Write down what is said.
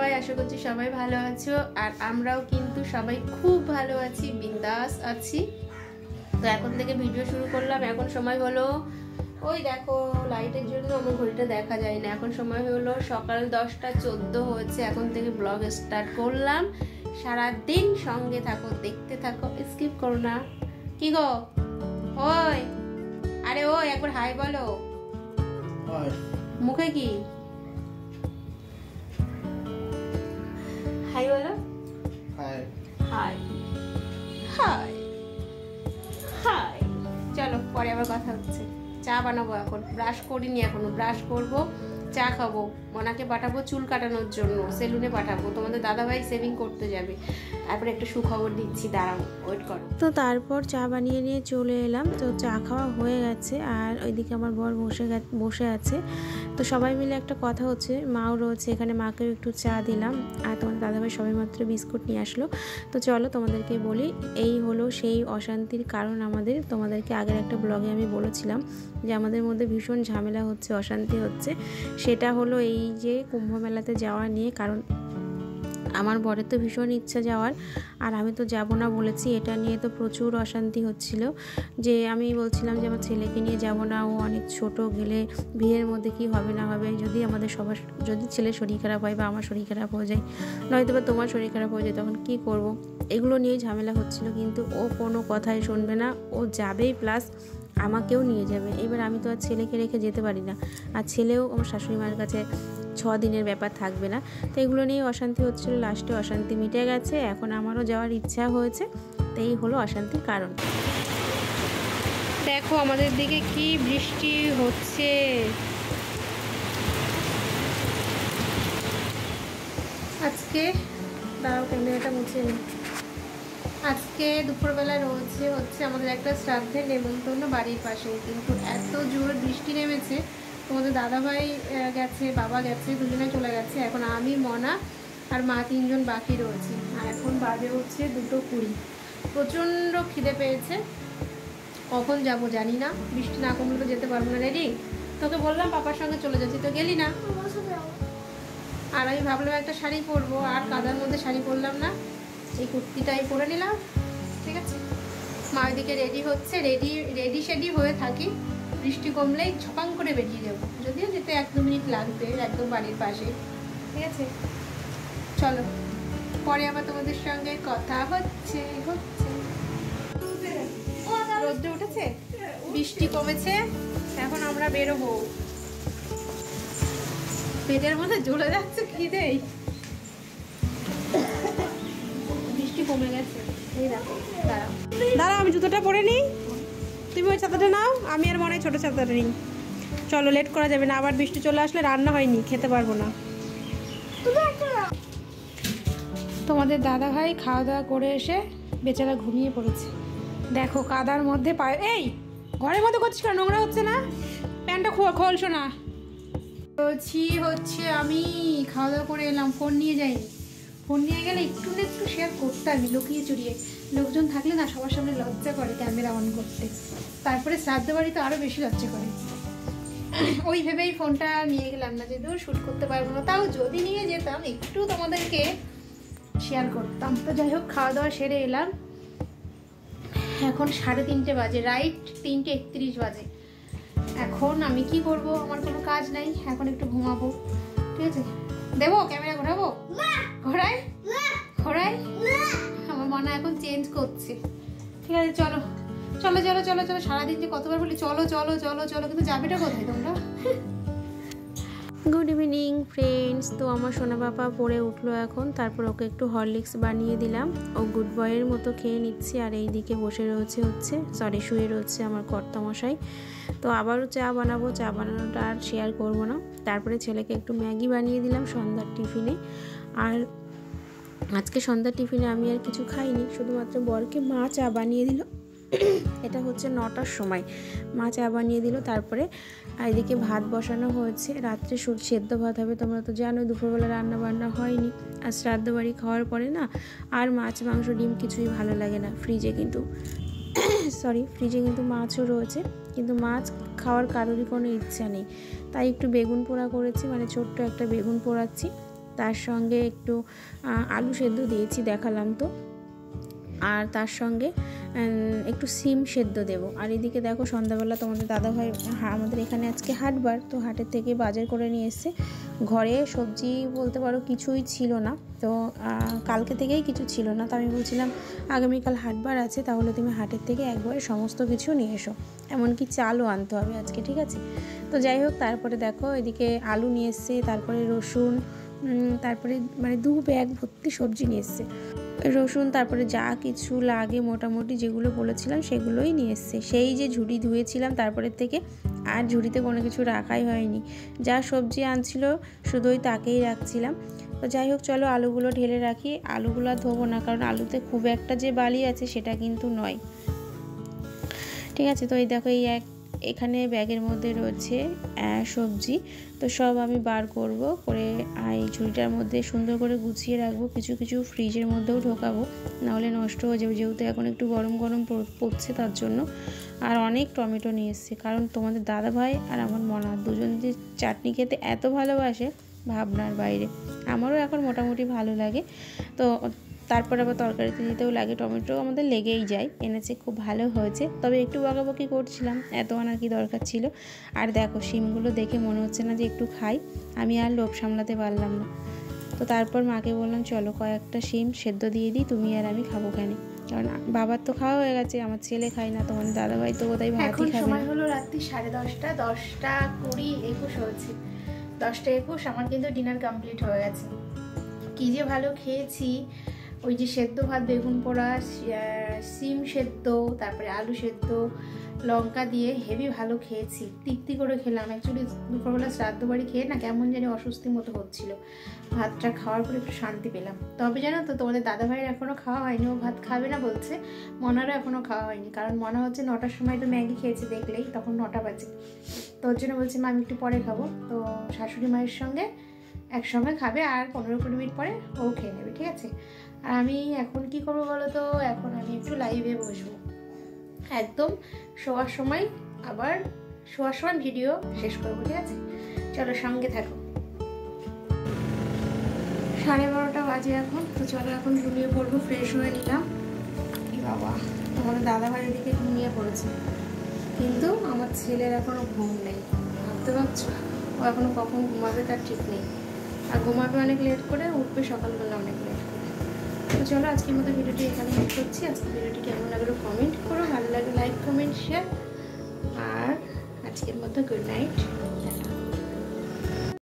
সবাই? আশা করছি সবাই ভালো আছো, আর আমরাও কিন্তু সবাই খুব ভালো আছি, বিন্দাস আছি। তো এখন থেকে ভিডিও শুরু করলাম। এখন সময় হলো, ওই দেখো লাইটের জন্য আমার ঘড়িটা দেখা যায় না, এখন সময় হলো সকাল 10:14 হয়েছে। এখন থেকে ব্লগ স্টার্ট করলাম। সারাদিন সঙ্গে থাকো, দেখতে থাকো, স্কিপ করো না। কি গো? ওই আরে ওই একবার হাই বলো। মুখে কি হাই বলো? High high high high. চলো পরে আবার কথা হচ্ছে। চা বানাবো, এখন ব্রাশ করিনি, এখনো ব্রাশ করবো, চা খাবো, মনাকে পাঠাবো চুল কাটানোর জন্য, সেলুনে পাঠাবো। তোমাদের দাদাভাই সেভিং করতে যাবে। তারপরে একটা সুখবর দিচ্ছি, দাঁড়াও, ওয়েট করো। তো তারপর চা বানিয়ে নিয়ে চলে এলাম। তো চা খাওয়া হয়ে গেছে, আর ওইদিকে আমার বর বসে আছে। তো সবাই মিলে একটা কথা হচ্ছে, মাও রয়েছে এখানে, মাকেও একটু চা দিলাম। আর তোমাদের দাদাভাই সবাই মাত্র বিস্কুট নিয়ে আসলো। তো চলো তোমাদেরকে বলি, এই হলো সেই অশান্তির কারণ আমাদের। তোমাদেরকে আগের একটা ব্লগে আমি বলেছিলাম যে আমাদের মধ্যে ভীষণ ঝামেলা হচ্ছে, অশান্তি হচ্ছে। সেটা হলো এই যে কুম্ভ মেলাতে যাওয়া নিয়ে। কারণ আমার বরের তো ভীষণ ইচ্ছা যাওয়ার, আর আমি তো যাব না বলেছি। এটা নিয়ে তো প্রচুর অশান্তি হচ্ছিল, যে আমি বলছিলাম যে আমার ছেলেকে নিয়ে যাব না, ও অনেক ছোট, গেলে বিয়ের মধ্যে কি হবে না হবে, যদি আমাদের সবার, যদি ছেলের শরীর খারাপ হয় বা আমার শরীর খারাপ হয়ে যায়, নয়তো বা তোমার শরীর খারাপ হয়ে যায়, তখন কি করব। এগুলো নিয়েই ঝামেলা হচ্ছিল। কিন্তু ও কোনো কথাই শুনবে না, ও যাবেই, প্লাস আমাকেও নিয়ে যাবে। এবার আমি তো আর ছেলেকে রেখে যেতে পারি না, আর ছেলেও আমার শাশুড়ি মায়ের কাছে 6 দিনের ব্যাপার থাকবে না। তো এগুলো নিয়ে অশান্তি হচ্ছিল। লাস্টে অশান্তি মিটে গেছে, এখন আমারও যাওয়ার ইচ্ছা হয়েছে। তো এই হলো অশান্তির কারণ। দেখো আমাদের দিকে কি বৃষ্টি হচ্ছে। আজকে দাঁড়াও, ক্যামেরাটা মুছে নিই। আজকে দুপুরবেলা হচ্ছে আমাদের একটা শ্রাদ্ধের নেমন্তন্ন বাড়ির পাশে, কিন্তু এত জোর বৃষ্টি নেমেছে। তোমাদের দাদাভাই গেছে, বাবা গেছে, দুজনে চলে গেছে। এখন আমি, মনা আর মা 3 জন বাকি রয়েছে। আর এখন বাজে হচ্ছে 2:20। প্রচণ্ড খিদে পেয়েছে, কখন যাব জানি না। বৃষ্টি না কমলে তো যেতে পারবো না। রেডি? তোকে বললাম পাপার সঙ্গে চলে যাচ্ছি, তো গেলি না। আর আমি ভাবলাম একটা শাড়ি পরবো, আর কাদার মধ্যে শাড়ি পরলাম না, এই কুর্তিটাই পরে নিলাম। ঠিক আছে, মা ওইদিকে রেডি হচ্ছে, রেডি হয়ে থাকি। বৃষ্টি কমলেই ঝপাং করে বেরিয়ে যাবো, যদিও যেতে 1-2 মিনিট লাগবে, একদম বাড়ির পাশে। ঠিক আছে, চলো পরে আবার তোমাদের সঙ্গে কথা হচ্ছে। রোদ্র উঠেছে, বৃষ্টি কমেছে, এখন আমরা বেরোবো। পেটের মধ্যে জ্বলে যাচ্ছে খিদেই। বৃষ্টি কমে গেছে, এই দেখো। দাঁড়াও আমি জুতোটা পরে নিই, তুমি ওই ছাতাটা নাও, আমি আর মনে হয় ছোটো ছাতাটা নিই। চলো, লেট করা যাবে না, আবার বৃষ্টি চলে আসলে রান্না হয়নি, খেতে পারবো না। তোমাদের দাদা ভাই খাওয়া দাওয়া করে এসে বেচারা ঘুমিয়ে পড়েছে। দেখো কাদার মধ্যে পায়ে, এই ঘরের মধ্যে করছিস কেন? নোংরা হচ্ছে না? প্যান্টটা খোলছো না? হচ্ছে আমি খাওয়া দাওয়া করে এলাম, ফোন নিয়ে যাইনি। ফোন নিয়ে গেলে একটু না একটু শেয়ার করতে আমি, লুকিয়ে চুরিয়ে। লোকজন থাকলে না সবার সামনে লজ্জা করে ক্যামেরা অন করতে, তারপরে শ্রাদ্ধ বাড়ি তো আরও বেশি লজ্জা করে। ওই ভেবেই ফোনটা নিয়ে গেলাম না, যে দূর শ্যুট করতে পারবো না। তাও যদি নিয়ে যেতাম একটু তোমাদেরকে শেয়ার করতাম। তো যাই হোক, খাওয়া দাওয়া সেরে এলাম। এখন 3:30 বাজে, রাইট 3:31 বাজে। এখন আমি কি করব, আমার কোনো কাজ নাই, এখন একটু ঘুমাবো। ঠিক আছে, দেবো ক্যামেরা ঘোরাবো? ঘোরাই ঘোরাই, আমার মনে এখন চেঞ্জ করছে। ঠিক আছে, চলো চলো চলো চলো চলো। সারাদিন যে কতবার বলি চলো চলো চলো চলো, কিন্তু যাবেটা কোথায় তোমরা? Good evening friends. তো আমার সোনা বাবা পড়ে উঠলো এখন, তারপর ওকে একটু হরলিক্স বানিয়ে দিলাম। ও গুড বয়ের মতো খেয়ে নিচ্ছে, আর এই দিকে বসে রয়েছে শুয়ে রয়েছে আমার কর্তামশাই। তো আবারও চা বানাবো, চা বানানোটা আর শেয়ার করবো না। তারপরে ছেলেকে একটু ম্যাগি বানিয়ে দিলাম সন্ধ্যার টিফিনে। আর আজকে সন্ধ্যার টিফিনে আমি আর কিছু খাইনি, শুধুমাত্র বরকে মা চা বানিয়ে দিল। এটা হচ্ছে 9টার সময় মা চা বানিয়ে দিল। তারপরে এদিকে ভাত বসানো হয়েছে, রাত্রে সেদ্ধ ভাত হবে। তোমরা তো জানো দুপুরবেলা রান্না বান্না হয়নি। আর শ্রাদ্ধ বাড়ি খাওয়ার পরে না আর মাছ মাংস ডিম কিছুই ভালো লাগে না। ফ্রিজে কিন্তু মাছও রয়েছে, কিন্তু মাছ খাওয়ার কারোরই কোনো ইচ্ছা নেই। তাই একটু বেগুন পোড়া করেছি, মানে ছোট্ট একটা বেগুন পোড়াচ্ছি। তার সঙ্গে একটু আলু সেদ্ধ দিয়েছি, দেখালাম তো, আর তার সঙ্গে একটু সিম সেদ্ধ দেব। আর এদিকে দেখো সন্ধ্যাবেলা তোমাদের দাদাভাই, আমাদের এখানে আজকে হাটবার, তো হাটের থেকে বাজার করে নিয়ে এসছে। ঘরে সবজি বলতে পারো কিছুই ছিল না, তো কালকে থেকেই কিছু ছিল না, তো আমি বলছিলাম আগামীকাল হাটবার আছে, তাহলে তুমি হাটের থেকে একবারে সমস্ত কিছু নিয়ে এসো, এমনকি চালও আনতে হবে আজকে, ঠিক আছে। তো যাই হোক, তারপরে দেখো এদিকে আলু নিয়ে এসছে, তারপরে রসুন, তারপরে মানে 2 ব্যাগ ভর্তি সবজি নিয়ে এসছে, রসুন, তারপরে যা কিছু লাগে মোটামুটি যেগুলো বলেছিলাম সেগুলোই নিয়ে এসছে। সেই যে ঝুড়ি ধুয়েছিলাম তারপরের থেকে আর ঝুড়িতে কোনো কিছু রাখাই হয়নি, যা সবজি আনছিল শুধুই তাকেই রাখছিলাম। তো যাই হোক, চলো আলুগুলো ঢেলে রাখি। আলুগুলো আর ধোবো না, কারণ আলুতে খুব একটা যে বালি আছে সেটা কিন্তু নয়, ঠিক আছে। তো এই দেখো এখানে ব্যাগের মধ্যে রয়েছে সবজি, তো সব আমি বার করব করে এই ঝুড়িটার মধ্যে সুন্দর করে গুছিয়ে রাখবো। কিছু কিছু ফ্রিজের মধ্যেও ঢোকাবো, নাহলে নষ্ট হয়ে যাবে, যেহেতু এখন একটু গরম গরম পড়ছে তার জন্য। আর অনেক টমেটো নিয়ে এসেছি, কারণ তোমাদের দাদাভাই আর আমার মনা দুজন যে চাটনি খেতে এত ভালোবাসে ভাবনার বাইরে। আমারও এখন মোটামুটি ভালো লাগে, তো তারপর আবার তরকারিতে দিতেও লাগে, টমেটো আমাদের লেগেই যায়। এনেছে, খুব ভালো হয়েছে, তবে একটু বকাবকি করছিলাম, এত আনার কি দরকার ছিল। আর দেখো শিমগুলো দেখে মনে হচ্ছে না যে একটু খাই, আমি আর লোভ সামলাতে পারলাম না। তো তারপর মাকে বললাম চলো কয়েকটা শিম সেদ্ধ দিয়ে দিই, তুমি আর আমি খাবো কেন, কারণ বাবার তো খাওয়া হয়ে গেছে, আমার ছেলে খায় না, তোমার দাদাভাই তো বোধহয় ভাতই খাবে। সময় হলো রাত্রি 10:30, 10:20, 21 হয়েছে, 10:21। আমার কিন্তু ডিনার কমপ্লিট হয়ে গেছে। কি যে ভালো খেয়েছি, ওই যে সেদ্ধ ভাত, বেগুন পোড়া, সিম সেদ্ধ, তারপরে আলু সেদ্ধ, লঙ্কা দিয়ে হেভি ভালো খেয়েছি, তৃপ্তি করে খেলাম। অ্যাকচুয়ালি দুপুরবেলা শ্রাদ্ধ বাড়ি খেয়ে না কেমন জানি অস্বস্তি মতো হচ্ছিল, ভাতটা খাওয়ার পরে একটু শান্তি পেলাম। তবে জানো তো, তোমাদের দাদাভাইয়ের এখনও খাওয়া হয়নি, ও ভাত খাবে না বলছে, মনারও এখনও খাওয়া হয়নি, কারণ মনে হচ্ছে 9টার সময় তো ম্যাগি খেয়েছে দেখলেই, তখন 9টা বাজে, তো ওর জন্য বলছে মা আমি একটু পরে খাবো। তো শাশুড়ি মায়ের সঙ্গে একসঙ্গে খাবে, আর 15-20 মিনিট পরে ও খেয়ে নেবে, ঠিক আছে। আর আমি এখন কি করবো বলো তো, এখন আমি একটু লাইভে বসবো একদম শোয়ার সময়, আবার শোয়ার সময় ভিডিও শেষ করবো, ঠিক আছে। চলো সঙ্গে থাকো। 12:30 বাজে এখন, তো চলো এখন ঘুমিয়ে পড়বো। ফ্রেশ হয়ে নিলাম। কি বাবা, তোমাদের দাদাভাই এদিকে ঘুমিয়ে পড়েছে, কিন্তু আমার ছেলের এখনো ঘুম নেই, ভাবতে পারছো, ও এখনো কখন ঘুমাবে তার ঠিক নেই, আর ঘুমাবে অনেক লেট করে, উঠবে সকালবেলা অনেক লেট করে। তো চলো আজকের মতো ভিডিওটি এখানে শেষ করছি। আজকের ভিডিওটি কেমন লাগলো কমেন্ট করো, ভালো লাগলে লাইক কমেন্ট শেয়ার, আর আজকের মতো গুড নাইট।